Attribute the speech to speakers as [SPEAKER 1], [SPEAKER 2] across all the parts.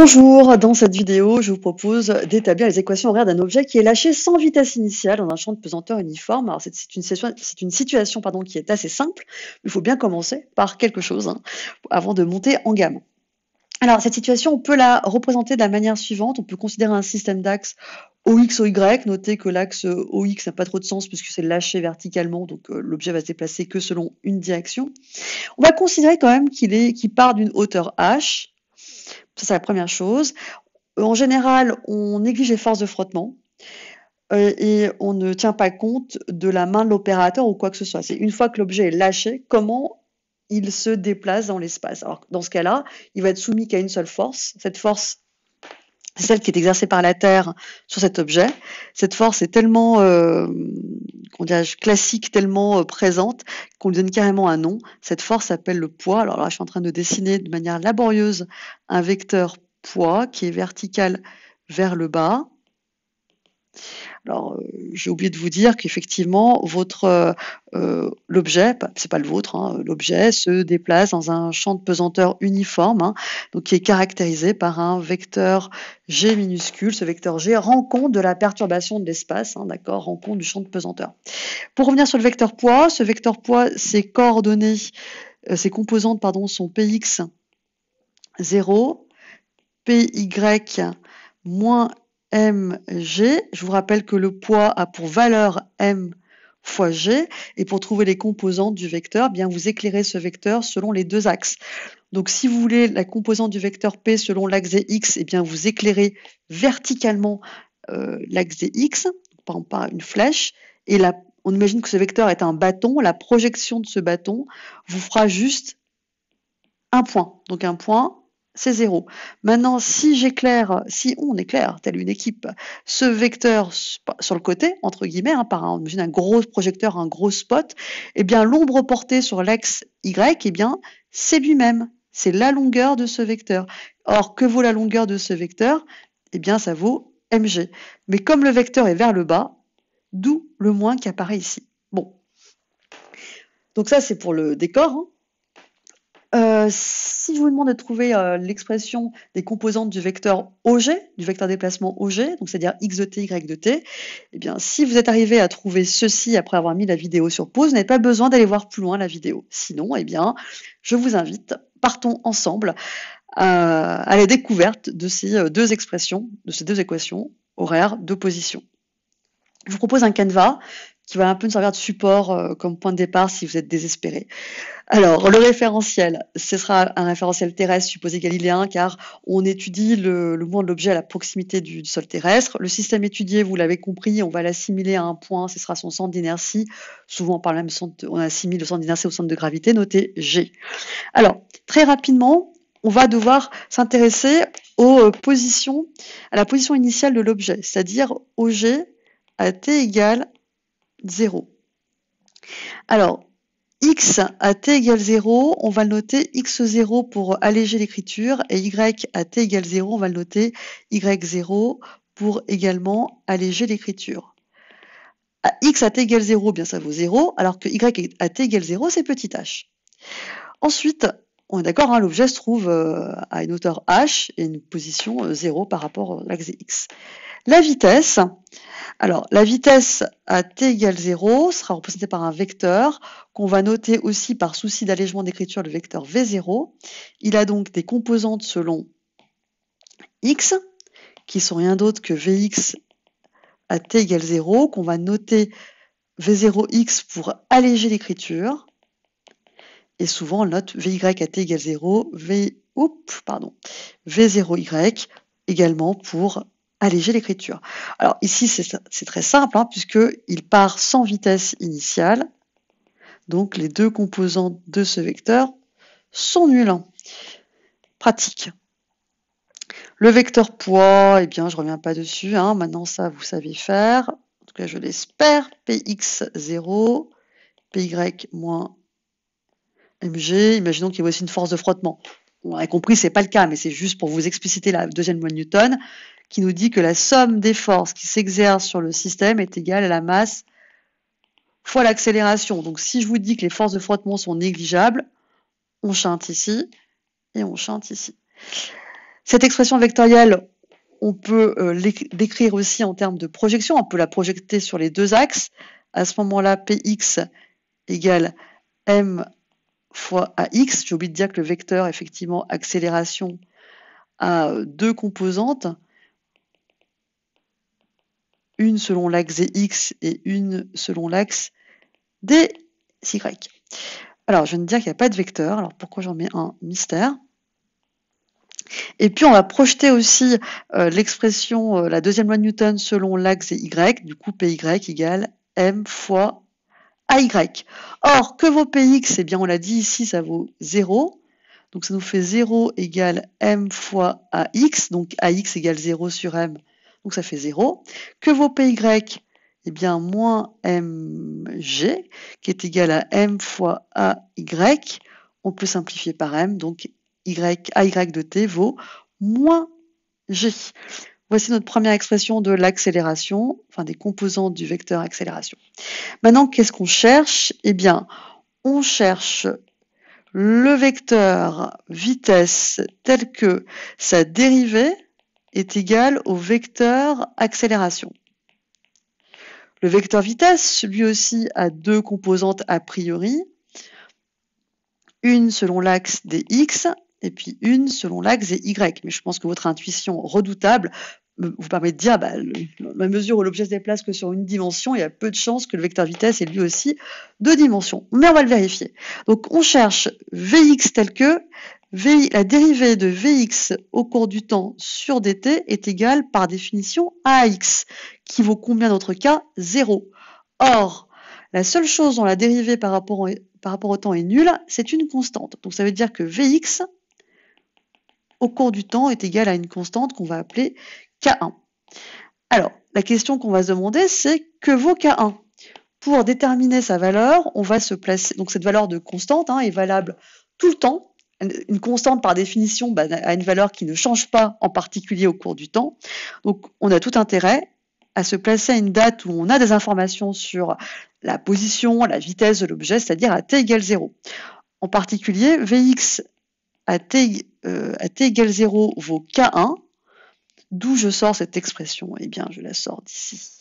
[SPEAKER 1] Bonjour, dans cette vidéo, je vous propose d'établir les équations horaires d'un objet qui est lâché sans vitesse initiale dans un champ de pesanteur uniforme. Alors c'est une situation qui est assez simple, mais il faut bien commencer par quelque chose avant de monter en gamme. Alors cette situation, on peut la représenter de la manière suivante. On peut considérer un système d'axes OX, OY. Notez que l'axe OX n'a pas trop de sens puisque c'est lâché verticalement, donc l'objet va se déplacer que selon une direction. On va considérer quand même qu'il part d'une hauteur h. Ça, c'est la première chose. En général, on néglige les forces de frottement et on ne tient pas compte de la main de l'opérateur ou quoi que ce soit. C'est une fois que l'objet est lâché, comment il se déplace dans l'espace. Alors, dans ce cas-là, il va être soumis qu'à une seule force. Cette force, c'est celle qui est exercée par la Terre sur cet objet. Cette force est tellement classique, tellement présente, qu'on lui donne carrément un nom. Cette force s'appelle le poids. Alors là, je suis en train de dessiner de manière laborieuse un vecteur poids qui est vertical vers le bas. Alors, j'ai oublié de vous dire qu'effectivement, l'objet, c'est pas le vôtre, l'objet se déplace dans un champ de pesanteur uniforme, donc qui est caractérisé par un vecteur G minuscule. Ce vecteur G rend compte de la perturbation de l'espace, d'accord, rend compte du champ de pesanteur. Pour revenir sur le vecteur poids, ce vecteur poids, ses coordonnées, ses composantes, sont Px 0, Py moins mg. Je vous rappelle que le poids a pour valeur m fois g, et pour trouver les composantes du vecteur, bien vous éclairez ce vecteur selon les deux axes. Donc si vous voulez la composante du vecteur p selon l'axe des x, et bien vous éclairez verticalement l'axe des x, par exemple par une flèche, et là, on imagine que ce vecteur est un bâton. La projection de ce bâton vous fera juste un point. Donc un point, c'est 0. Maintenant, si on éclaire, telle une équipe, ce vecteur sur le côté, entre guillemets, par un gros projecteur, un gros spot, eh bien l'ombre portée sur l'axe Y, eh bien c'est lui-même, c'est la longueur de ce vecteur. Or, que vaut la longueur de ce vecteur? Eh bien ça vaut mg. Mais comme le vecteur est vers le bas, d'où le moins qui apparaît ici. Bon. Donc ça, c'est pour le décor. Si je vous demande de trouver l'expression des composantes du vecteur OG, du vecteur déplacement OG, donc c'est-à-dire x de t, y de t, eh bien, si vous êtes arrivé à trouver ceci après avoir mis la vidéo sur pause, vous n'avez pas besoin d'aller voir plus loin la vidéo. Sinon, eh bien, je vous invite, partons ensemble à la découverte de ces deux expressions, de ces deux équations horaires d'opposition. Je vous propose un canevas qui va un peu nous servir de support comme point de départ si vous êtes désespéré. Alors, le référentiel, ce sera un référentiel terrestre supposé galiléen, car on étudie le mouvement de l'objet à la proximité du sol terrestre. Le système étudié, vous l'avez compris, on va l'assimiler à un point, ce sera son centre d'inertie. Souvent, par le même centre, on assimile le centre d'inertie au centre de gravité, noté G. Alors, très rapidement, on va devoir s'intéresser à la position initiale de l'objet, c'est-à-dire OG à t égale 0. Alors, x à t égale 0, on va le noter x0 pour alléger l'écriture, et y à t égale 0, on va le noter y0 pour également alléger l'écriture. X à t égale 0, bien ça vaut 0, alors que y à t égale 0, c'est petit h. Ensuite, on est d'accord, l'objet se trouve à une hauteur h et une position 0 par rapport à l'axe x. La vitesse, alors la vitesse à t égale 0 sera représentée par un vecteur qu'on va noter aussi par souci d'allègement d'écriture, le vecteur v0. Il a donc des composantes selon x, qui sont rien d'autre que vx à t égale 0, qu'on va noter v0x pour alléger l'écriture. Et souvent, on note vy à t égale 0, v0y également pour alléger l'écriture. Alors ici, c'est très simple, puisqu'il part sans vitesse initiale. Donc les deux composantes de ce vecteur sont nulles. Pratique. Le vecteur poids, eh bien, je ne reviens pas dessus. Maintenant, ça, vous savez faire. En tout cas, je l'espère. Px0, Py moins mg. Imaginons qu'il y ait aussi une force de frottement. On a compris, ce n'est pas le cas, mais c'est juste pour vous expliciter la deuxième loi de Newton, qui nous dit que la somme des forces qui s'exercent sur le système est égale à la masse fois l'accélération. Donc si je vous dis que les forces de frottement sont négligeables, on chante ici et on chante ici. Cette expression vectorielle, on peut l'écrire aussi en termes de projection. On peut la projeter sur les deux axes. À ce moment-là, Px égale m fois ax. J'ai oublié de dire que le vecteur, effectivement, accélération, a deux composantes. Une selon l'axe dx et une selon l'axe dy. Alors, je viens de dire qu'il n'y a pas de vecteur. Alors, pourquoi j'en mets un mystère? Et puis, on va projeter aussi l'expression, la deuxième loi de Newton selon l'axe y. Du coup, Py égale m fois AY. Or, que vaut Px? Eh bien, on l'a dit ici, ça vaut 0. Donc, ça nous fait 0 égale m fois ax. Donc, ax égale 0 sur m. Donc, ça fait 0. Que vaut Py? Eh bien, moins mg, qui est égal à m fois ay. On peut simplifier par m. Donc, ay de t vaut moins g. Voici notre première expression de l'accélération, enfin des composantes du vecteur accélération. Maintenant, qu'est-ce qu'on cherche? Eh bien, on cherche le vecteur vitesse tel que sa dérivée est égale au vecteur accélération. Le vecteur vitesse, lui aussi, a deux composantes a priori, une selon l'axe des x et puis une selon l'axe des y. Mais je pense que votre intuition redoutable vous permet de dire, bah, la mesure où l'objet se déplace que sur une dimension, il y a peu de chances que le vecteur vitesse ait lui aussi deux dimensions. Mais on va le vérifier. Donc on cherche Vx tel que la dérivée de Vx au cours du temps sur dt est égale par définition à ax, qui vaut combien dans notre cas? 0. Or, la seule chose dont la dérivée par rapport au temps est nulle, c'est une constante. Donc ça veut dire que Vx au cours du temps est égal à une constante qu'on va appeler K1. Alors, la question qu'on va se demander, c'est que vaut K1? Pour déterminer sa valeur, on va se placer. Donc cette valeur de constante est valable tout le temps. Une constante, par définition, a une valeur qui ne change pas, en particulier au cours du temps. Donc on a tout intérêt à se placer à une date où on a des informations sur la position, la vitesse de l'objet, c'est-à-dire à t égale 0. En particulier, Vx à t égale 0 vaut K1. D'où je sors cette expression? Eh bien, je la sors d'ici.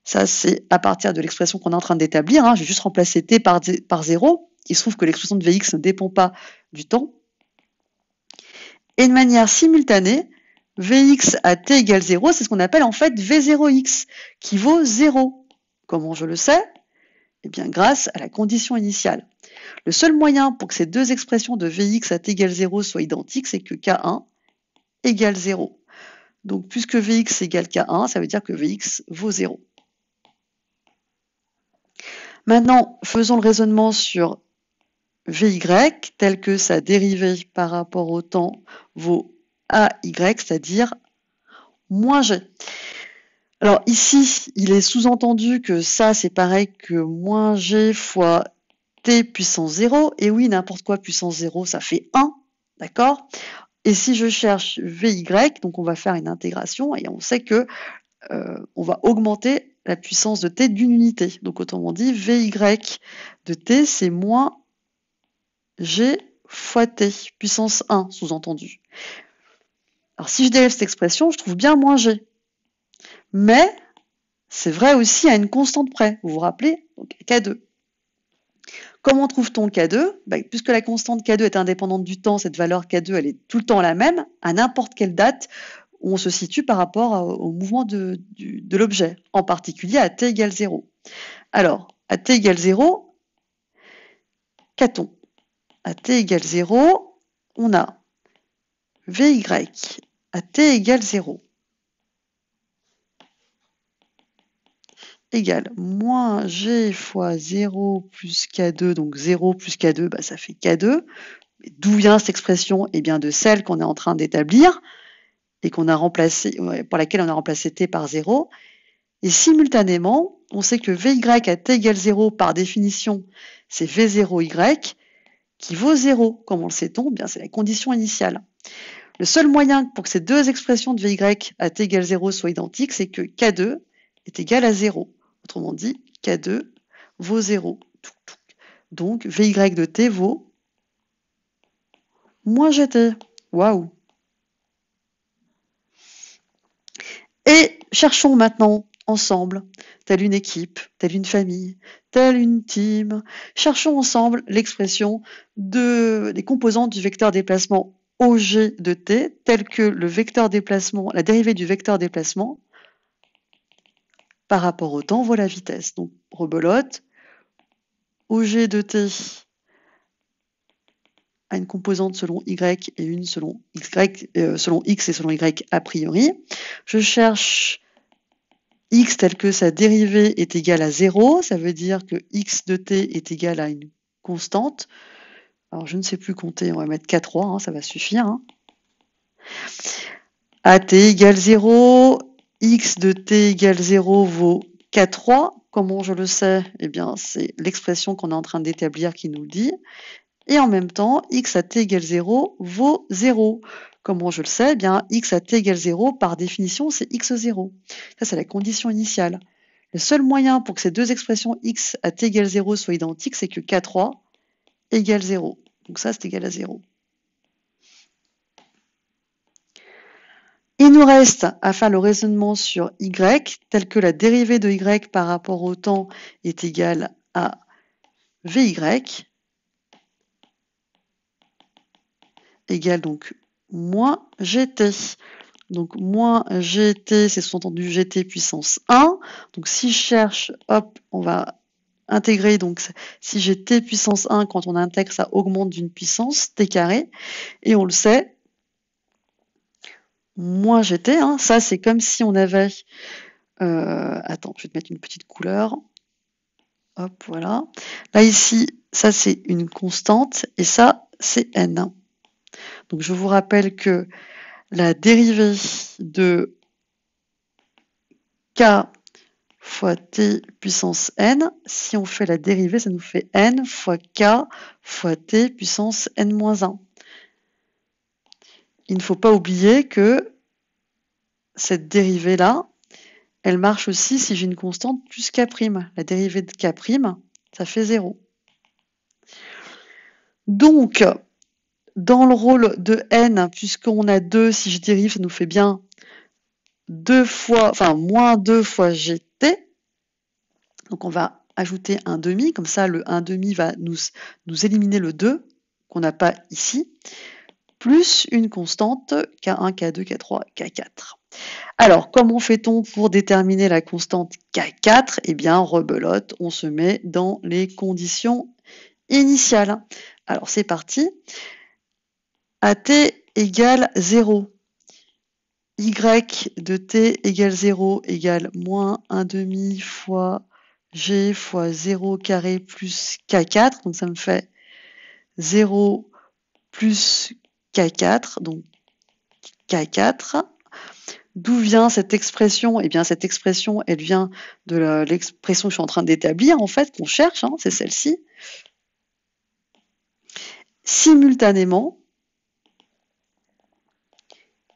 [SPEAKER 1] Ça, c'est à partir de l'expression qu'on est en train d'établir. J'ai juste remplacé t par 0. Il se trouve que l'expression de Vx ne dépend pas du temps. Et de manière simultanée, Vx à t égale 0, c'est ce qu'on appelle en fait V0x, qui vaut 0. Comment je le sais? Eh bien, grâce à la condition initiale. Le seul moyen pour que ces deux expressions de Vx à t égale 0 soient identiques, c'est que K1 égale 0. Donc, puisque Vx égale K1, ça veut dire que Vx vaut 0. Maintenant, faisons le raisonnement sur Vy, tel que sa dérivée par rapport au temps vaut AY, c'est-à-dire moins G. Alors ici, il est sous-entendu que ça, c'est pareil que moins G fois T puissance 0. Et oui, n'importe quoi puissance 0, ça fait 1, d'accord? Et si je cherche Vy, donc on va faire une intégration et on sait que on va augmenter la puissance de t d'une unité. Donc autrement dit, Vy de t, c'est moins g fois t, puissance 1, sous-entendu. Alors si je délève cette expression, je trouve bien moins g. Mais c'est vrai aussi à une constante près. Vous vous rappelez? Donc K2. Comment trouve-t-on K2? Puisque la constante K2 est indépendante du temps, cette valeur K2, elle est tout le temps la même, à n'importe quelle date où on se situe par rapport au mouvement de l'objet, en particulier à t égale 0. Alors, à t égale 0, qu'a-t-on? À t égale 0, on a Vy à t égale 0 égale moins g fois 0 plus k2, donc 0 plus k2, ça fait k2. D'où vient cette expression? Eh bien, de celle qu'on est en train d'établir et qu'on a remplacé, pour laquelle on a remplacé t par 0. Et simultanément, on sait que Vy à t égale 0, par définition, c'est V0y, qui vaut 0. Comment le sait-on? Bien, c'est la condition initiale. Le seul moyen pour que ces deux expressions de Vy à t égale 0 soient identiques, c'est que K2 est égal à 0. Autrement dit, K2 vaut 0. Donc, Vy de t vaut moins gt. Waouh! cherchons maintenant ensemble, telle une équipe, telle une famille, telle une team, cherchons ensemble l'expression des composantes du vecteur déplacement OG de t, tel que le vecteur déplacement, la dérivée du vecteur déplacement par rapport au temps, voilà la vitesse. Donc, rebelote, OG de t a une composante selon y et une selon selon x et selon y a priori. Je cherche x tel que sa dérivée est égale à 0, ça veut dire que x de t est égal à une constante. Alors je ne sais plus compter, on va mettre K3, hein, ça va suffire. Hein. À t égale 0, x de t égale 0 vaut K3. Comment je le sais? Eh bien, c'est l'expression qu'on est en train d'établir qui nous le dit. Et en même temps, x à t égale 0 vaut 0. Comment je le sais? Eh bien, x à t égale 0, par définition, c'est x0. Ça, c'est la condition initiale. Le seul moyen pour que ces deux expressions x à t égale 0 soient identiques, c'est que K3 égale 0. Donc ça, c'est égal à 0. Il nous reste à faire le raisonnement sur y, tel que la dérivée de y par rapport au temps est égale à vy, égale donc moins gt. Donc moins gt, c'est sous-entendu gt puissance 1. Donc si je cherche, hop, on va intégrer, donc si j'ai t puissance 1, quand on intègre, ça augmente d'une puissance, t carré, et on le sait, moins gt, hein, ça c'est comme si on avait... attends, je vais te mettre une petite couleur. Hop, voilà. Là ici, ça c'est une constante, et ça c'est n. Donc je vous rappelle que la dérivée de k fois t puissance n, si on fait la dérivée, ça nous fait n fois k fois t puissance n-1. Il ne faut pas oublier que cette dérivée-là, elle marche aussi si j'ai une constante plus k'. La dérivée de k', ça fait 0. Donc, dans le rôle de n, puisqu'on a 2, si je dérive, ça nous fait bien 2 fois, enfin, moins 2 fois gt. Donc, on va ajouter un demi, comme ça, le 1 demi va nous éliminer le 2, qu'on n'a pas ici, plus une constante K1, K2, K3, K4. Alors, comment fait-on pour déterminer la constante K4? Eh bien, rebelote, on se met dans les conditions initiales. Alors, c'est parti. À t égale 0, y de t égale 0 égale moins 1 demi fois g fois 0 carré plus K4. Donc, ça me fait 0 plus K4, donc K4. D'où vient cette expression? Eh bien, cette expression, elle vient de l'expression que je suis en train d'établir, en fait, qu'on cherche, hein, c'est celle-ci. Simultanément,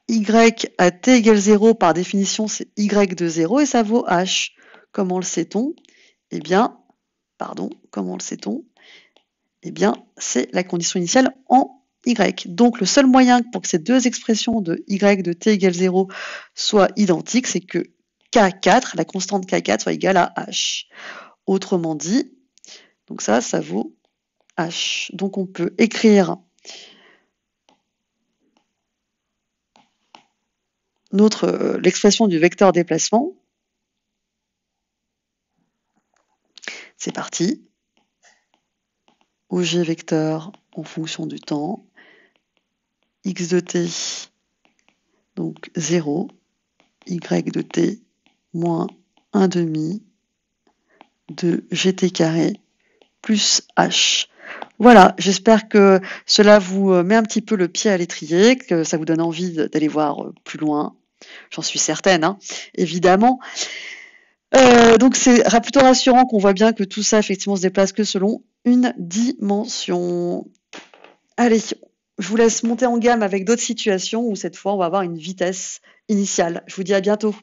[SPEAKER 1] y à t égale 0, par définition, c'est y de 0, et ça vaut h. Comment le sait-on? Eh bien, comment le sait-on? Eh bien, c'est la condition initiale en y. Donc, le seul moyen pour que ces deux expressions de y de t égale 0 soient identiques, c'est que K4, la constante K4, soit égale à h. Autrement dit, donc ça vaut h. Donc, on peut écrire l'expression du vecteur déplacement. C'est parti. OG vecteur en fonction du temps. X de t, donc 0. Y de t, moins 1 demi de gt carré plus h. Voilà, j'espère que cela vous met un petit peu le pied à l'étrier, que ça vous donne envie d'aller voir plus loin. J'en suis certaine, hein, évidemment. Donc c'est plutôt rassurant qu'on voit bien que tout ça effectivement se déplace que selon une dimension. Allez, je vous laisse monter en gamme avec d'autres situations où cette fois on va avoir une vitesse initiale. Je vous dis à bientôt.